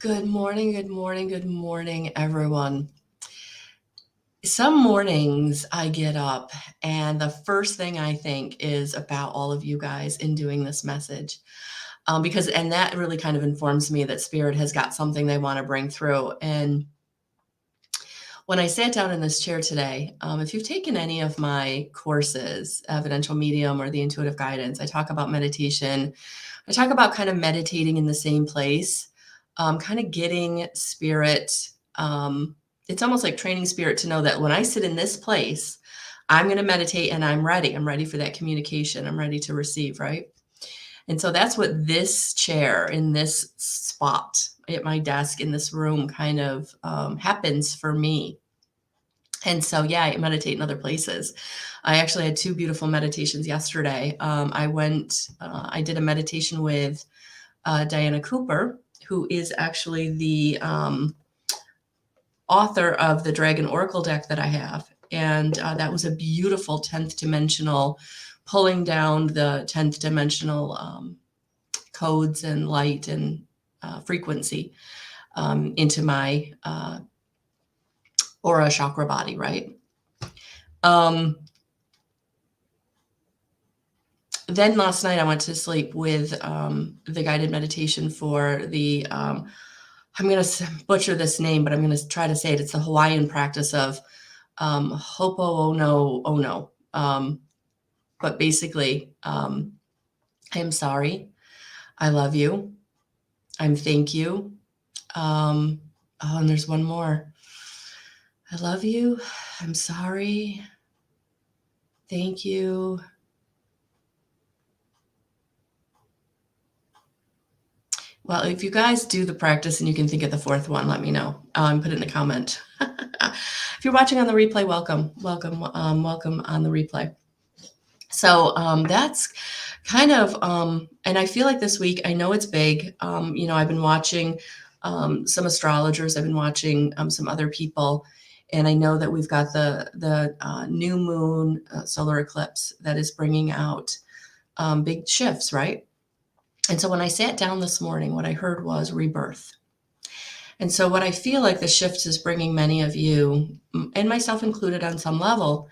Good morning, good morning, good morning, everyone. Some mornings I get up and the first thing I think is about all of you guys in doing this message. And that really kind of informs me that Spirit has got something they want to bring through. And when I sat down in this chair today, if you've taken any of my courses, Evidential Medium or the Intuitive Guidance, I talk about meditation. I talk about kind of meditating in the same place, kind of getting Spirit. It's almost like training Spirit to know that when I sit in this place, I'm going to meditate and I'm ready. I'm ready for that communication. I'm ready to receive, right? And so that's what this chair in this spot at my desk in this room kind of happens for me. And so, yeah, I meditate in other places. I actually had 2 beautiful meditations yesterday. I did a meditation with Diana Cooper, who is actually the author of the Dragon Oracle deck that I have. And that was a beautiful 10th dimensional, pulling down the 10th dimensional codes and light and frequency into my aura chakra body, right? Then last night I went to sleep with the guided meditation for the, I'm going to butcher this name, but I'm going to try to say it. It's the Hawaiian practice of Ho'oponopono. But basically, I am sorry. I love you. I'm thank you. And there's one more. I love you. I'm sorry. Thank you. Well, if you guys do the practice and you can think of the 4th one, let me know. Put it in a comment. If you're watching on the replay, welcome on the replay. So that's kind of, and I feel like this week, I know it's big. I've been watching some astrologers. I've been watching some other people. And I know that we've got the new moon solar eclipse that is bringing out big shifts, right? And so when I sat down this morning, what I heard was rebirth. And so what I feel like the shift is bringing many of you, and myself included on some level,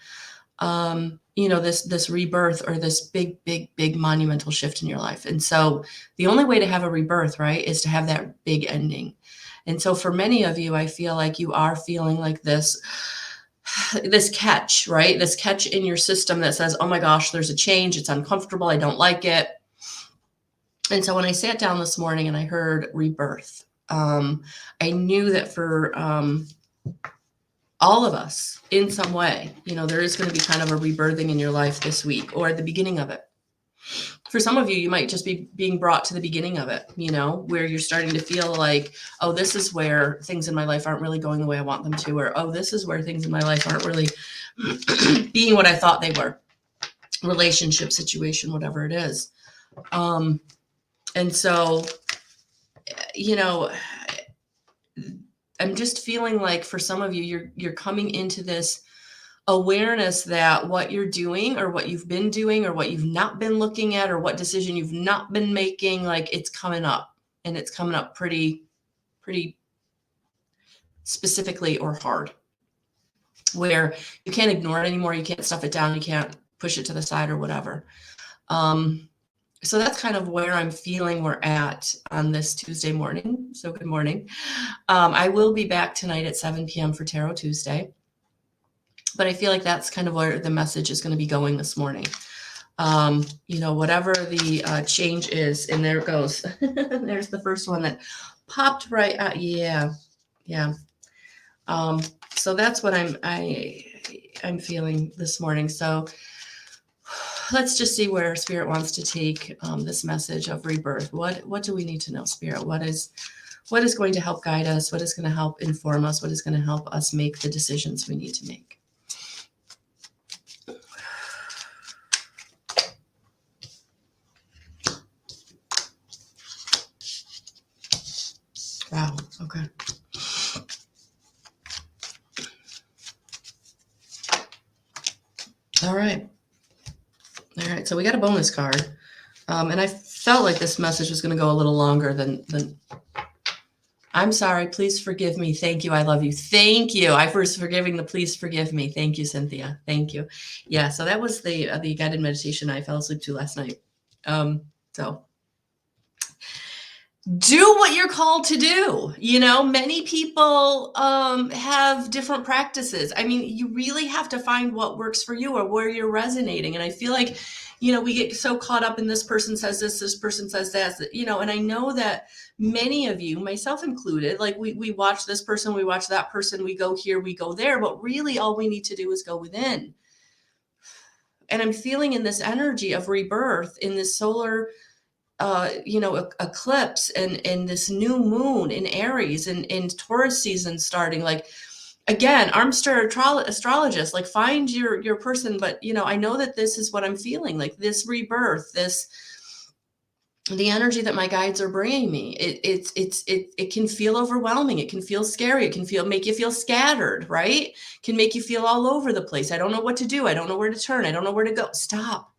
this rebirth or this big monumental shift in your life. And so the only way to have a rebirth, right, is to have that big ending. And so for many of you, I feel like you are feeling like this catch, right? This catch in your system that says, oh my gosh, there's a change. It's uncomfortable. I don't like it. And so when I sat down this morning and I heard rebirth, I knew that for all of us in some way, there is going to be kind of a rebirthing in your life this week or at the beginning of it. For some of you, you might just be being brought to the beginning of it, where you're starting to feel like, oh, this is where things in my life aren't really going the way I want them to, or, oh, this is where things in my life aren't really being what I thought they were. Relationship, situation, whatever it is. And so, I'm just feeling like for some of you, you're coming into this awareness that what you're doing or what you've been doing or what you've not been looking at or what decision you've not been making, like it's coming up, and it's coming up pretty specifically or hard, where you can't ignore it anymore. You can't stuff it down. You can't push it to the side or whatever. So that's kind of where I'm feeling we're at on this Tuesday morning. So good morning. I will be back tonight at 7 p.m. for Tarot Tuesday. But I feel like that's kind of where the message is going to be going this morning. Whatever the change is, and there it goes. There's the first one that popped right out. Yeah. So that's what I'm feeling this morning. So let's just see where Spirit wants to take this message of rebirth. What do we need to know, Spirit? What is going to help guide us? What is going to help inform us? What is going to help us make the decisions we need to make? Wow. Okay. All right. So we got a bonus card. And I felt like this message was going to go a little longer than I'm sorry. Please forgive me. Thank you. I love you. Thank you. I first forgiving the please forgive me. Thank you, Cynthia. Thank you. Yeah. So that was the guided meditation I fell asleep to last night. So do what you're called to do. You know, many people have different practices. I mean, you really have to find what works for you or where you're resonating. And I feel like, you know, we get so caught up in this person says this person says that, you know, and I know that many of you, myself included, like we watch this person, we watch that person, we go here, we go there, but really all we need to do is go within. And I'm feeling in this energy of rebirth in this solar you know, eclipse and this new moon in Aries and in Taurus season starting. Like, again, armchair astrologist, like find your person. But, you know, I know that this is what I'm feeling, like this rebirth, the energy that my guides are bringing me. It can feel overwhelming. It can feel scary. It can make you feel scattered, right? Can make you feel all over the place. I don't know what to do. I don't know where to turn. I don't know where to go. Stop.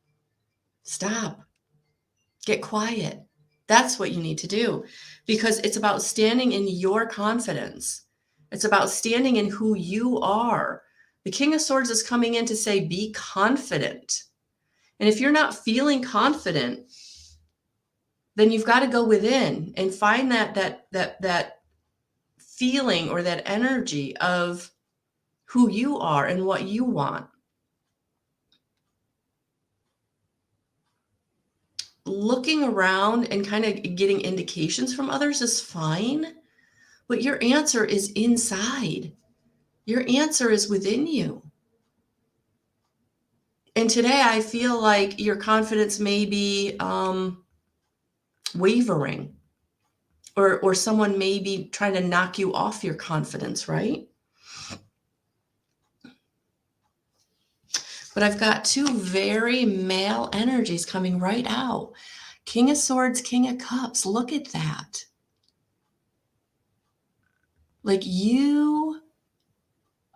Get quiet. That's what you need to do, because it's about standing in your confidence. It's about standing in who you are. The King of Swords is coming in to say, be confident. And if you're not feeling confident, then you've got to go within and find that feeling or that energy of who you are and what you want. Looking around and kind of getting indications from others is fine, but your answer is inside. Your answer is within you. And today I feel like your confidence may be wavering, or someone may be trying to knock you off your confidence, right? But I've got two very male energies coming right out. King of Swords, King of Cups. Look at that. Like, you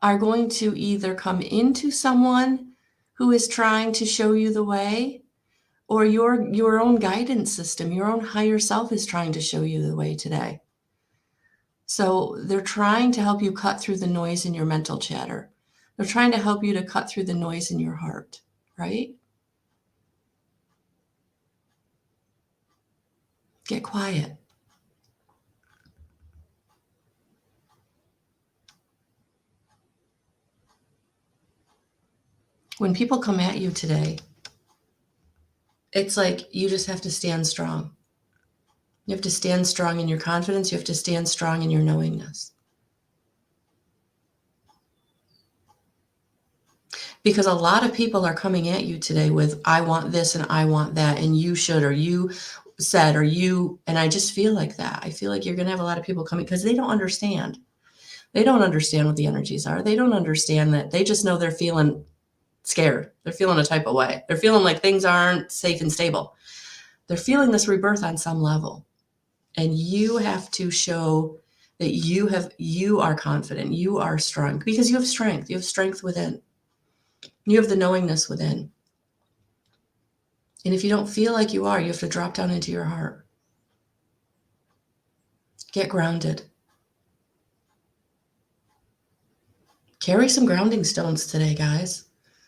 are going to either come into someone who is trying to show you the way, or your own guidance system, your own higher self is trying to show you the way today. So they're trying to help you cut through the noise in your mental chatter. They're trying to help you to cut through the noise in your heart, right? Get quiet. When people come at you today, it's like you just have to stand strong. You have to stand strong in your confidence. You have to stand strong in your knowingness. Because a lot of people are coming at you today with, I want this and I want that, and you should, or you said, or you, and I just feel like that. I feel like you're going to have a lot of people coming because they don't understand. They don't understand what the energies are. They don't understand that. They just know they're feeling scared. They're feeling a type of way. They're feeling like things aren't safe and stable. They're feeling this rebirth on some level. And you have to show that you are confident, you are strong, because you have strength. You have strength within. You have the knowingness within. And if you don't feel like you are, you have to drop down into your heart. Get grounded. Carry some grounding stones today, guys.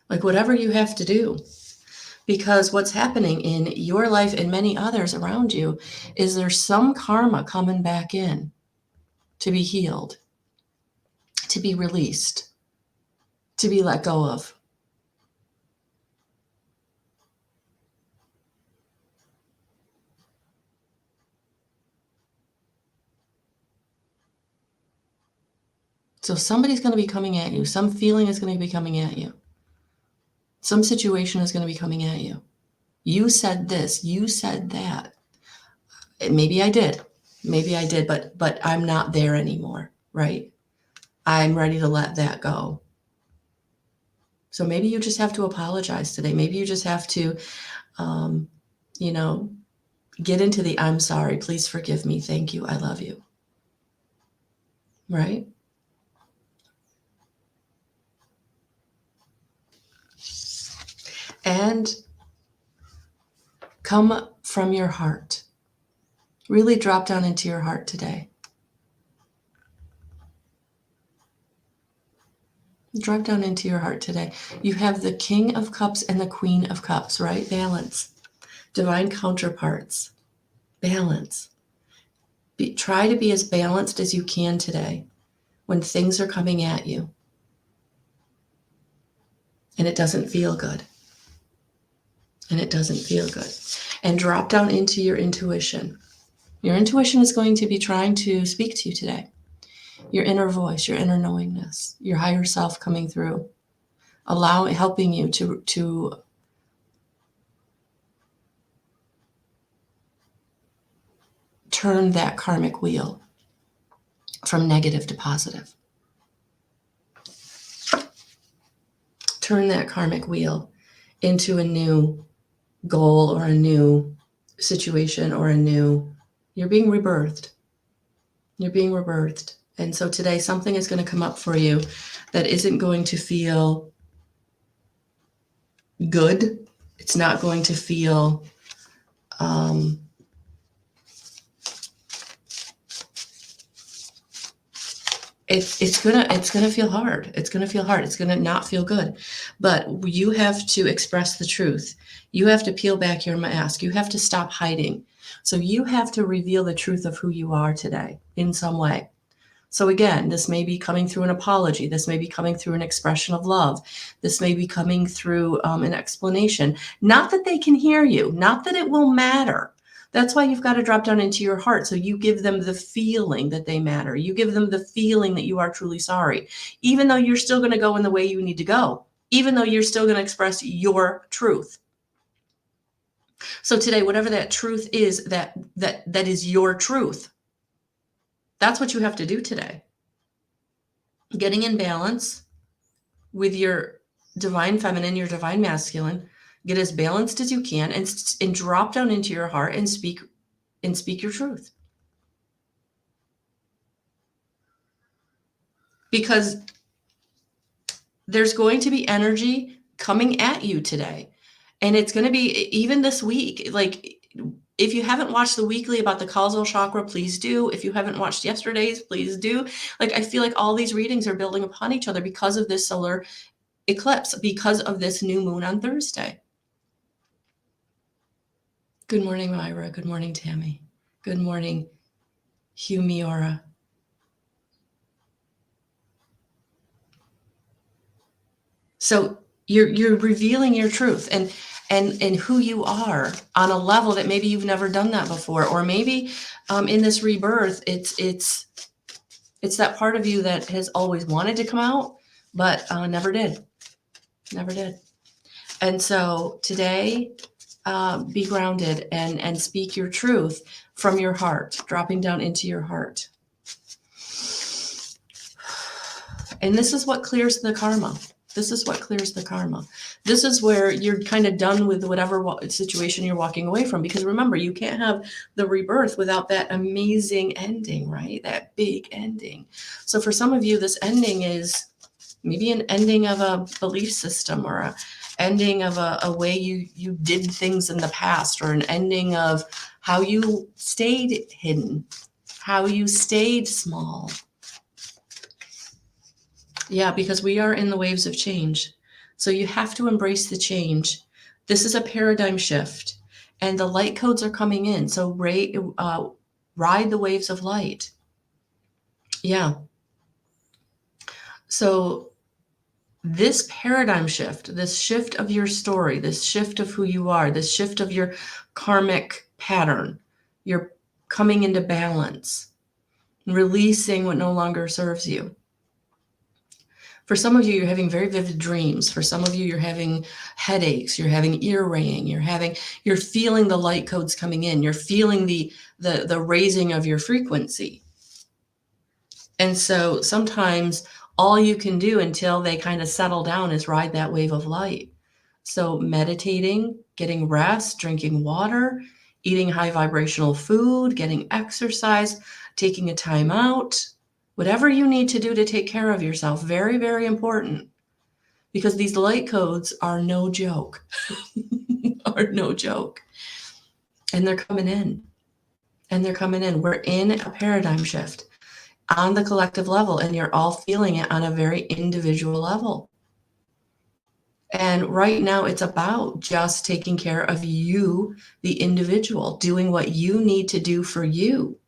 Like, whatever you have to do. Because what's happening in your life and many others around you is there's some karma coming back in to be healed, to be released, to be let go of. So somebody's going to be coming at you. Some feeling is going to be coming at you. Some situation is going to be coming at you. You said this, you said that. Maybe I did, but I'm not there anymore, right? I'm ready to let that go. So maybe you just have to apologize today. Maybe you just have to, get into the I'm sorry, please forgive me, thank you, I love you, right? And come from your heart. Really drop down into your heart today. Drop down into your heart today. You have the King of Cups and the Queen of Cups, right? Balance. Divine counterparts. Balance. Try to be as balanced as you can today when things are coming at you and it doesn't feel good. And it doesn't feel good. And drop down into your intuition. Your intuition is going to be trying to speak to you today. Your inner voice, your inner knowingness, your higher self coming through, helping you to turn that karmic wheel from negative to positive. Turn that karmic wheel into a new goal or a new situation or you're being rebirthed. You're being rebirthed. And so today something is going to come up for you that isn't going to feel good. It's not going to feel it's gonna feel hard. It's gonna feel hard. It's gonna not feel good. But you have to express the truth. You have to peel back your mask. You have to stop hiding. So you have to reveal the truth of who you are today in some way. So again, this may be coming through an apology. This may be coming through an expression of love. This may be coming through an explanation. Not that they can hear you, not that it will matter. That's why you've got to drop down into your heart. So you give them the feeling that they matter. You give them the feeling that you are truly sorry, even though you're still going to go in the way you need to go, even though you're still going to express your truth. So today, whatever that truth is, that is your truth. That's what you have to do today. Getting in balance with your divine feminine, your divine masculine. Get as balanced as you can and drop down into your heart and speak your truth. Because there's going to be energy coming at you today. And it's going to be even this week. Like, if you haven't watched the weekly about the causal chakra, please do. If you haven't watched yesterday's, please do. Like, I feel like all these readings are building upon each other because of this solar eclipse, because of this new moon on Thursday. Good morning, Myra. Good morning, Tammy. Good morning, Hugh Miora. So you're revealing your truth and who you are on a level that maybe you've never done that before, or maybe in this rebirth, it's that part of you that has always wanted to come out, but never did. And so today, be grounded and speak your truth from your heart, dropping down into your heart. And this is what clears the karma. This is what clears the karma. This is where you're kind of done with whatever situation you're walking away from. Because remember, you can't have the rebirth without that amazing ending, right? That big ending. So for some of you, this ending is maybe an ending of a belief system, or a ending of a way you did things in the past, or an ending of how you stayed hidden, how you stayed small. Yeah, because we are in the waves of change. So you have to embrace the change. This is a paradigm shift, and the light codes are coming in. So ride the waves of light. Yeah. So this paradigm shift, this shift of your story, this shift of who you are, this shift of your karmic pattern, you're coming into balance, releasing what no longer serves you. For some of you, you're having very vivid dreams. For some of you, you're having headaches. You're having ear ringing. You're feeling the light codes coming in. You're feeling the raising of your frequency. And so sometimes all you can do until they kind of settle down is ride that wave of light. So meditating, getting rest, drinking water, eating high vibrational food, getting exercise, taking a time out, whatever you need to do to take care of yourself. Very, very important, because these light codes are no joke. Are no joke. And they're coming in. We're in a paradigm shift. on the collective level, and you're all feeling it on a very individual level. And right now it's about just taking care of you, the individual, doing what you need to do for you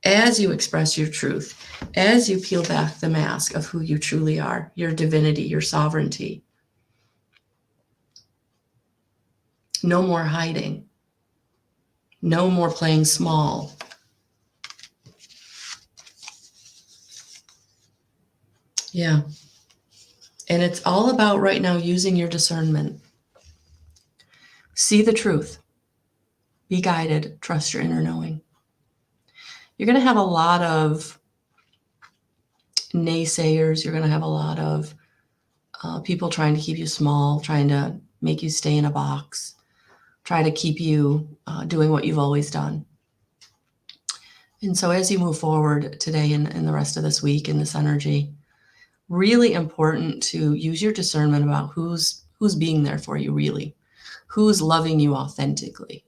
as you express your truth, as you peel back the mask of who you truly are, your divinity, your sovereignty. No more hiding. No more playing small. Yeah. And it's all about right now using your discernment. See the truth. Be guided. Trust your inner knowing. You're going to have a lot of naysayers. You're going to have a lot of people trying to keep you small, trying to make you stay in a box, try to keep you doing what you've always done. And so as you move forward today and the rest of this week in this energy, really important to use your discernment about who's being there for you really, who's loving you authentically,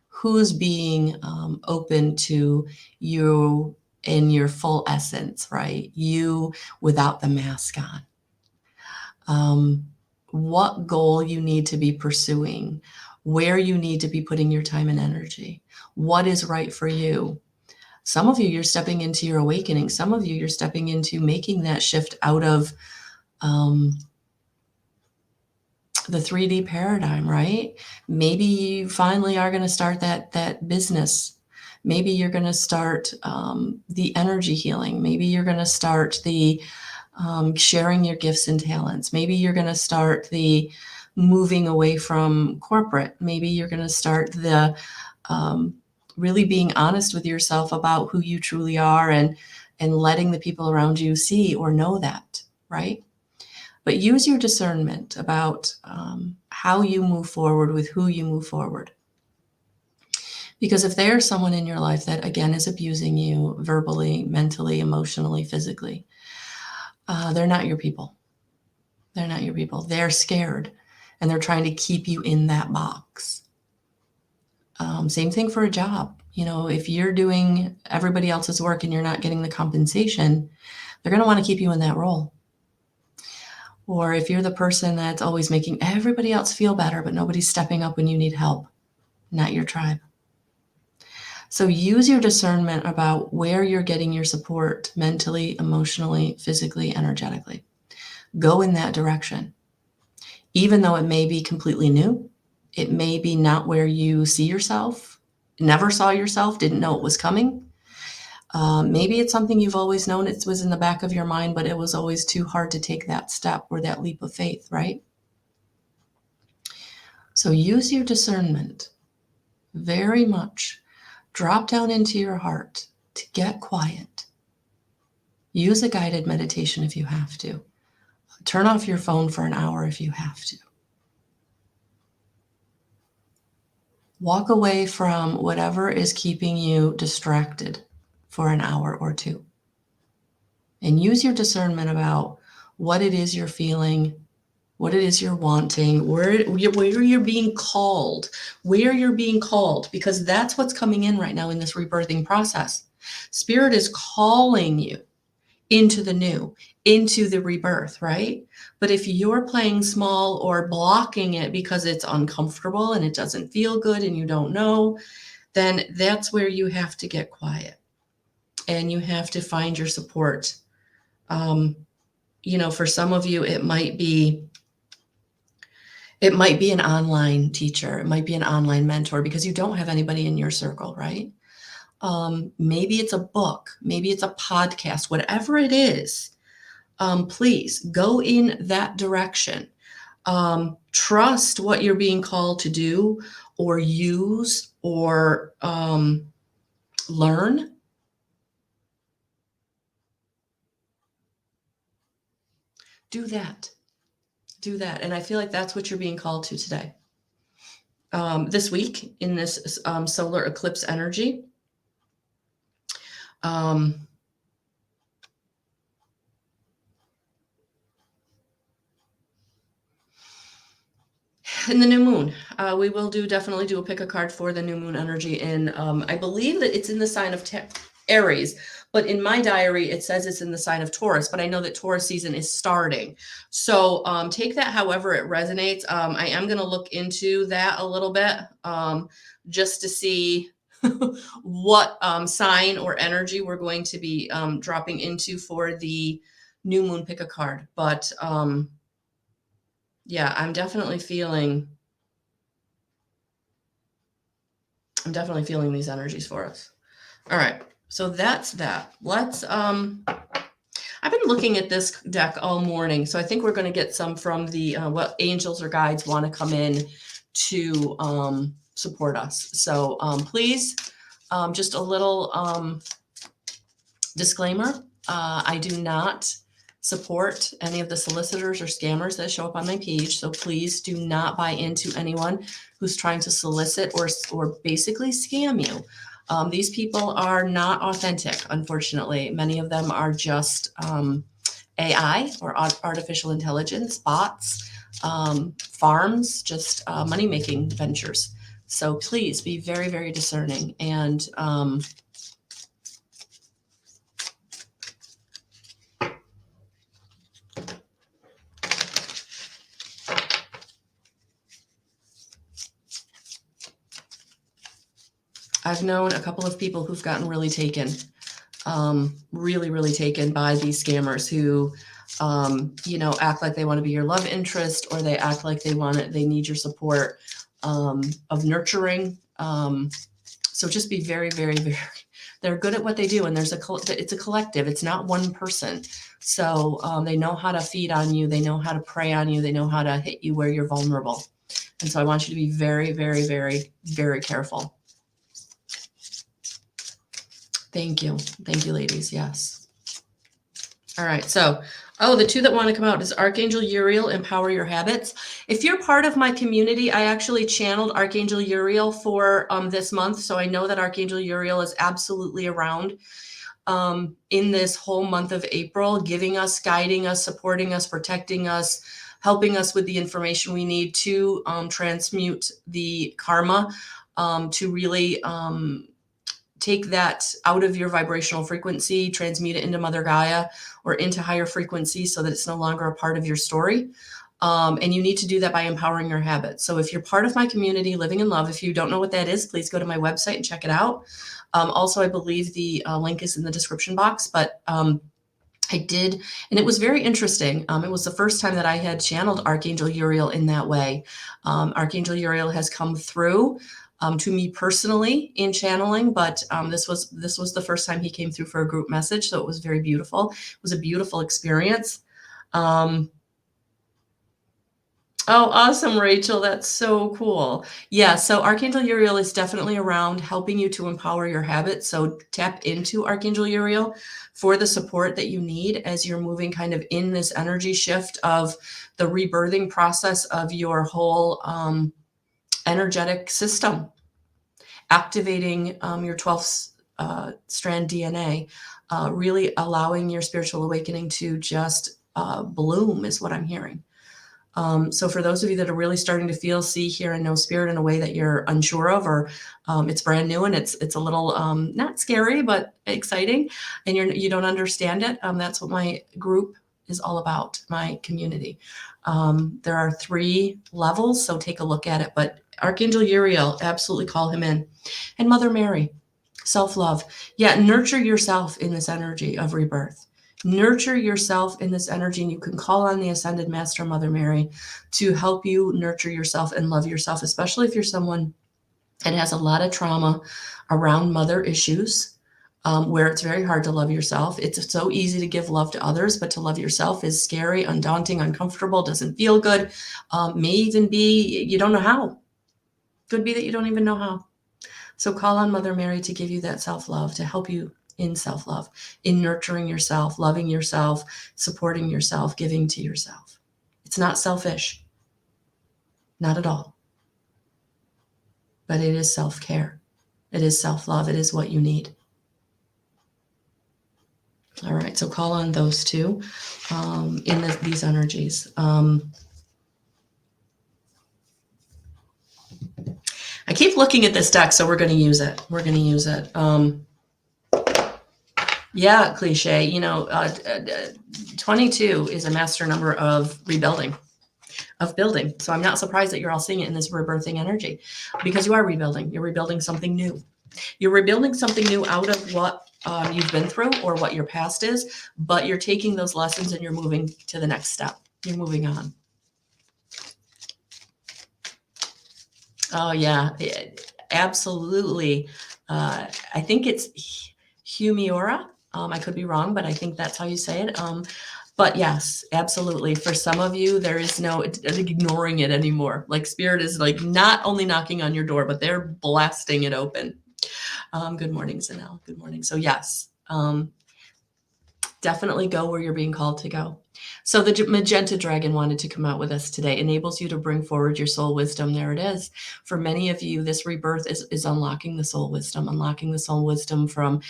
who's being open to you in your full essence, right? You without the mask on. What goal you need to be pursuing, where you need to be putting your time and energy, what is right for you. Some of you, you're stepping into your awakening. Some of you, you're stepping into making that shift out of the 3D paradigm, right? Maybe you finally are going to start that business. Maybe you're going to start the energy healing. Maybe you're going to start the sharing your gifts and talents. Maybe you're going to start the moving away from corporate. Maybe you're going to start the really being honest with yourself about who you truly are and letting the people around you see or know that, right? But use your discernment about how you move forward with who you move forward. Because if there's someone in your life that, again, is abusing you verbally, mentally, emotionally, physically, they're not your people. They're not your people. They're scared, and they're trying to keep you in that box. Same thing for a job. You know, if you're doing everybody else's work and you're not getting the compensation, they're going to want to keep you in that role. Or if you're the person that's always making everybody else feel better, but nobody's stepping up when you need help, not your tribe. So use your discernment about where you're getting your support mentally, emotionally, physically, energetically. Go in that direction. Even though it may be completely new, it may be not where you see yourself, never saw yourself, didn't know it was coming. Maybe it's something you've always known, it was in the back of your mind, but it was always too hard to take that step or that leap of faith, right? So use your discernment very much. Drop down into your heart to get quiet. Use a guided meditation if you have to. Turn off your phone for an hour if you have to. Walk away from whatever is keeping you distracted for an hour or two. And use your discernment about what it is you're feeling, what it is you're wanting, where you're being called, because that's what's coming in right now in this rebirthing process. Spirit is calling you into the new, into the rebirth, right? But if you're playing small or blocking it because it's uncomfortable and it doesn't feel good and you don't know, then that's where you have to get quiet and you have to find your support. You know, for some of you, it might be an online teacher. It might be an online mentor because you don't have anybody in your circle, right? Maybe it's a book, maybe it's a podcast, whatever it is. Please go in that direction. Trust what you're being called to do or use or learn. Do that. And I feel like that's what you're being called to today. This week in this solar eclipse energy. In the new moon, we will definitely do a pick a card for the new moon energy. And I believe that it's in the sign of Aries. But in my diary, it says it's in the sign of Taurus, but I know that Taurus season is starting. So take that however it resonates. I am going to look into that a little bit just to see what sign or energy we're going to be dropping into for the new moon. Pick a card. But yeah, I'm definitely feeling these energies for us. All right. So that's that. Let's I've been looking at this deck all morning, so I think we're going to get some from the what angels or guides want to come in to support us. So please, just a little disclaimer, I do not support any of the solicitors or scammers that show up on my page, so please do not buy into anyone who's trying to solicit or basically scam you. These people are not authentic, unfortunately. Many of them are just AI or artificial intelligence, bots, farms, just money-making ventures. So please be very, very discerning. And I've known a couple of people who've gotten really taken, really taken by these scammers who, act like they want to be your love interest, or they act like they need your support of nurturing. So just be very, very, very, they're good at what they do. And it's a collective. It's not one person. So they know how to feed on you. They know how to prey on you. They know how to hit you where you're vulnerable. And so I want you to be very, very, very, very careful. Thank you. Thank you, ladies. Yes. All right. So, the two that want to come out is Archangel Uriel, Empower Your Habits. If you're part of my community, I actually channeled Archangel Uriel for this month. So I know that Archangel Uriel is absolutely around in this whole month of April, giving us, guiding us, supporting us, protecting us, helping us with the information we need to transmute the karma, to really take that out of your vibrational frequency, transmute it into Mother Gaia or into higher frequencies so that it's no longer a part of your story. And you need to do that by empowering your habits. So if you're part of my community, Living in Love, if you don't know what that is, please go to my website and check it out. Also, I believe the link is in the description box, but I did, and it was very interesting. It was the first time that I had channeled Archangel Uriel in that way. Archangel Uriel has come through to me personally in channeling, but this was the first time he came through for a group message, so it was very beautiful. It was a beautiful experience. Oh, awesome, Rachel. That's so cool. Yeah, so Archangel Uriel is definitely around helping you to empower your habits. So tap into Archangel Uriel for the support that you need as you're moving kind of in this energy shift of the rebirthing process of your whole energetic system, activating your 12th strand DNA, really allowing your spiritual awakening to just bloom is what I'm hearing. So for those of you that are really starting to feel, see, hear, and know spirit in a way that you're unsure of, or it's brand new and it's a little not scary but exciting, and you don't understand it, that's what my group is all about, my community. There are 3 levels, so take a look at it. But Archangel Uriel, absolutely call him in. And Mother Mary, self-love. Yeah, nurture yourself in this energy of rebirth. Nurture yourself in this energy, and you can call on the Ascended Master, Mother Mary, to help you nurture yourself and love yourself, especially if you're someone that has a lot of trauma around mother issues, where it's very hard to love yourself. It's so easy to give love to others, but to love yourself is scary, undaunting, uncomfortable, doesn't feel good, may even be you don't know how. Could be that you don't even know how. So call on Mother Mary to give you that self-love, to help you in self-love, in nurturing yourself, loving yourself, supporting yourself, giving to yourself. It's not selfish, not at all. But it is self-care. It is self-love. It is what you need. All right, so call on those two in these energies. I keep looking at this deck, so we're going to use it. We're going to use it. Yeah, cliche. 22 is a master number of rebuilding, of building. So I'm not surprised that you're all seeing it in this rebirthing energy, because you are rebuilding. You're rebuilding something new. You're rebuilding something new out of what you've been through or what your past is, but you're taking those lessons and you're moving to the next step. You're moving on. Oh, yeah, absolutely. I think it's Humiora. I could be wrong, but I think that's how you say it. But yes, absolutely. For some of you, there is no ignoring it anymore. Like spirit is like not only knocking on your door, but they're blasting it open. Good morning, Zanel. Good morning. So yes, definitely go where you're being called to go. So the magenta dragon wanted to come out with us today. Enables you to bring forward your soul wisdom. There it is. For many of you, this rebirth is unlocking the soul wisdom from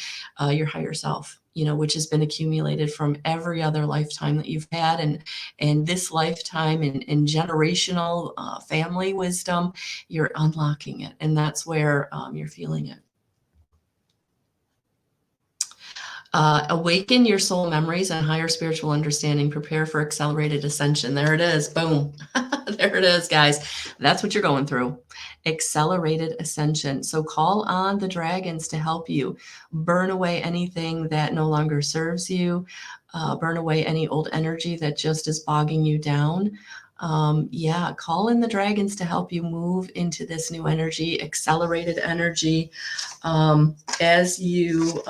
your higher self, which has been accumulated from every other lifetime that you've had, and this lifetime and generational family wisdom. You're unlocking it, and that's where you're feeling it. Awaken your soul memories and higher spiritual understanding. Prepare for accelerated ascension. There it is. Boom. There it is, guys. That's what you're going through. Accelerated ascension. So call on the dragons to help you burn away anything that no longer serves you, burn away any old energy that just is bogging you down. Call in the dragons to help you move into this new energy, accelerated energy. As you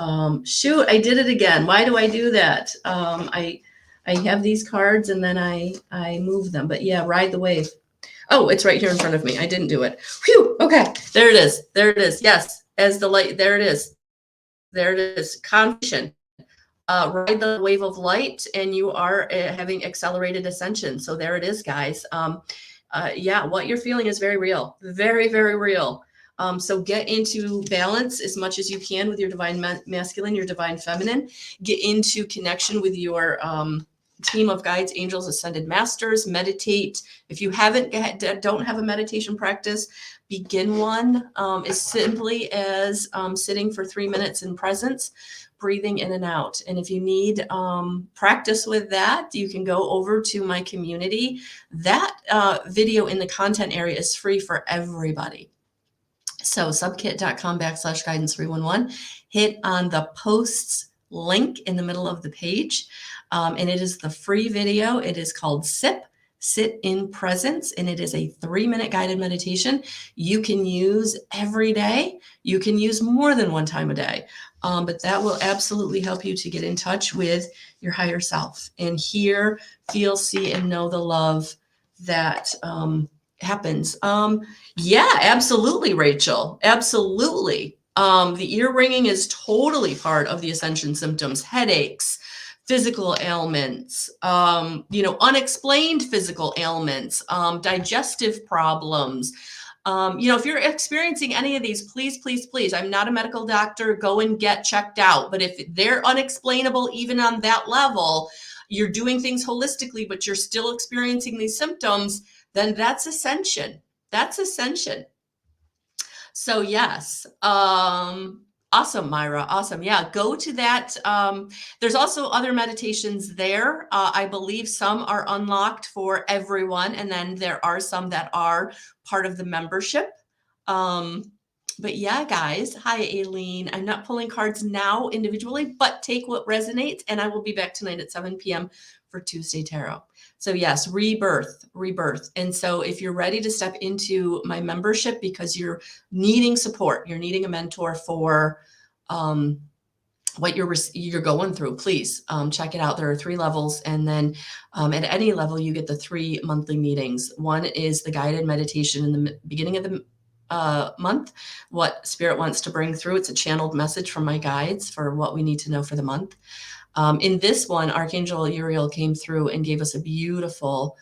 shoot, I did it again. Why do I do that? I have these cards and then I move them. But yeah, ride the wave. Oh, it's right here in front of me. I didn't do it. Whew. Okay, there it is. There it is. Yes, as the light. There it is. There it is. Confirmation. Ride the wave of light, and you are having accelerated ascension. So there it is, guys. What you're feeling is very real, very, very real. So get into balance as much as you can with your divine masculine, your divine feminine. Get into connection with your team of guides, angels, ascended masters. Meditate. If you don't have a meditation practice, begin one. As simply as sitting for 3 minutes in presence, breathing in and out. And if you need practice with that, you can go over to my community. That video in the content area is free for everybody. So subkit.com/guidance311, hit on the posts link in the middle of the page. And it is the free video. It is called Sit in Presence, and it is a 3-minute guided meditation you can use every day. You can use more than one time a day, but that will absolutely help you to get in touch with your higher self and hear, feel, see, and know the love that happens. Absolutely, Rachel. Absolutely. The ear ringing is totally part of the ascension symptoms, headaches, physical ailments, unexplained physical ailments, digestive problems. If you're experiencing any of these, please, please, please, I'm not a medical doctor, go and get checked out. But if they're unexplainable, even on that level, you're doing things holistically, but you're still experiencing these symptoms, then that's ascension. That's ascension. So yes. Awesome, Myra. Awesome. Yeah, go to that. There's also other meditations there. I believe some are unlocked for everyone, and then there are some that are part of the membership. But yeah, guys. Hi, Aileen. I'm not pulling cards now individually, but take what resonates, and I will be back tonight at 7 p.m. for Tuesday Tarot. So yes, rebirth. And so if you're ready to step into my membership because you're needing support, you're needing a mentor for what you're going through, please check it out. There are 3 levels. And then at any level, you get the 3 monthly meetings. One is the guided meditation in the beginning of the month, what spirit wants to bring through. It's a channeled message from my guides for what we need to know for the month. In this one, Archangel Uriel came through and gave us a beautiful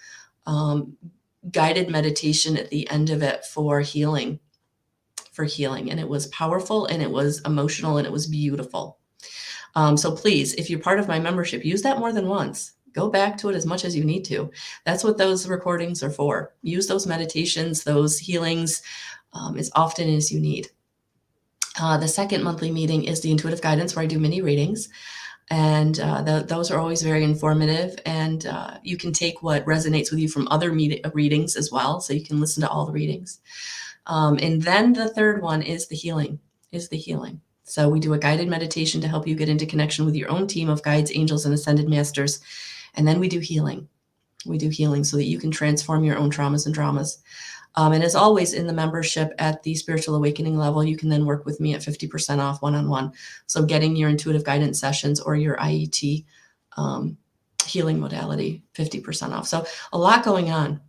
guided meditation at the end of it for healing. And it was powerful, and it was emotional, and it was beautiful. So please, if you're part of my membership, use that more than once. Go back to it as much as you need to. That's what those recordings are for. Use those meditations, those healings as often as you need. The second monthly meeting is the intuitive guidance, where I do mini readings. And those are always very informative. And you can take what resonates with you from other readings as well. So you can listen to all the readings. And then the third one is the healing, So we do a guided meditation to help you get into connection with your own team of guides, angels, and ascended masters. And then we do healing. We do healing so that you can transform your own traumas and dramas. And as always, in the membership at the spiritual awakening level, you can then work with me at 50% off one-on-one. So getting your intuitive guidance sessions or your IET healing modality, 50% off. So a lot going on.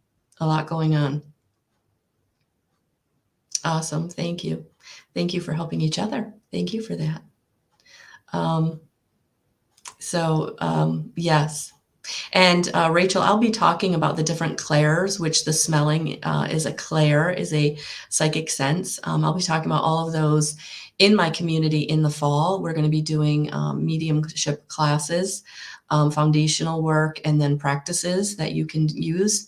Awesome. Thank you. Thank you for helping each other. Thank you for that. Yes. And Rachel, I'll be talking about the different clairs, which the smelling is a clair, is a psychic sense. I'll be talking about all of those in my community in the fall. We're going to be doing mediumship classes, foundational work, and then practices that you can use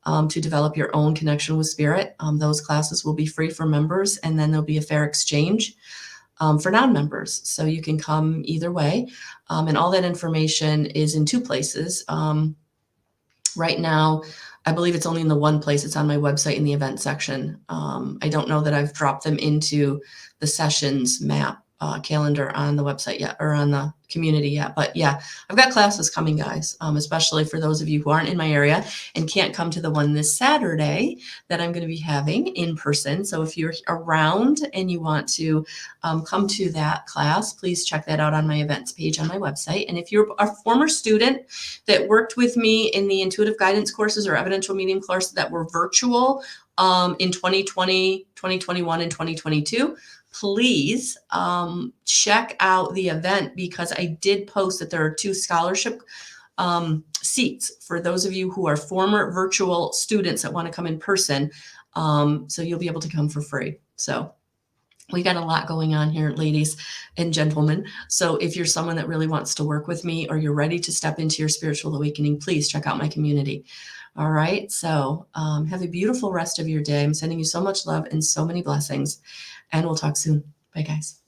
to develop your own connection with spirit. Those classes will be free for members, and then there'll be a fair exchange for non-members. So you can come either way. And all that information is in two places. Right now, I believe it's only in the one place. It's on my website in the event section. I don't know that I've dropped them into the sessions map calendar on the website yet, or on the community yet. But yeah, I've got classes coming, guys, especially for those of you who aren't in my area and can't come to the one this Saturday that I'm going to be having in person. So if you're around and you want to come to that class, please check that out on my events page on my website. And if you're a former student that worked with me in the intuitive guidance courses or evidential medium courses that were virtual in 2020, 2021, and 2022, please check out the event, because I did post that there are 2 scholarship seats for those of you who are former virtual students that want to come in person. So you'll be able to come for free. So we got a lot going on here, ladies and gentlemen. So if you're someone that really wants to work with me, or you're ready to step into your spiritual awakening, please check out my community. All right. So have a beautiful rest of your day. I'm sending you so much love and so many blessings, and we'll talk soon. Bye, guys.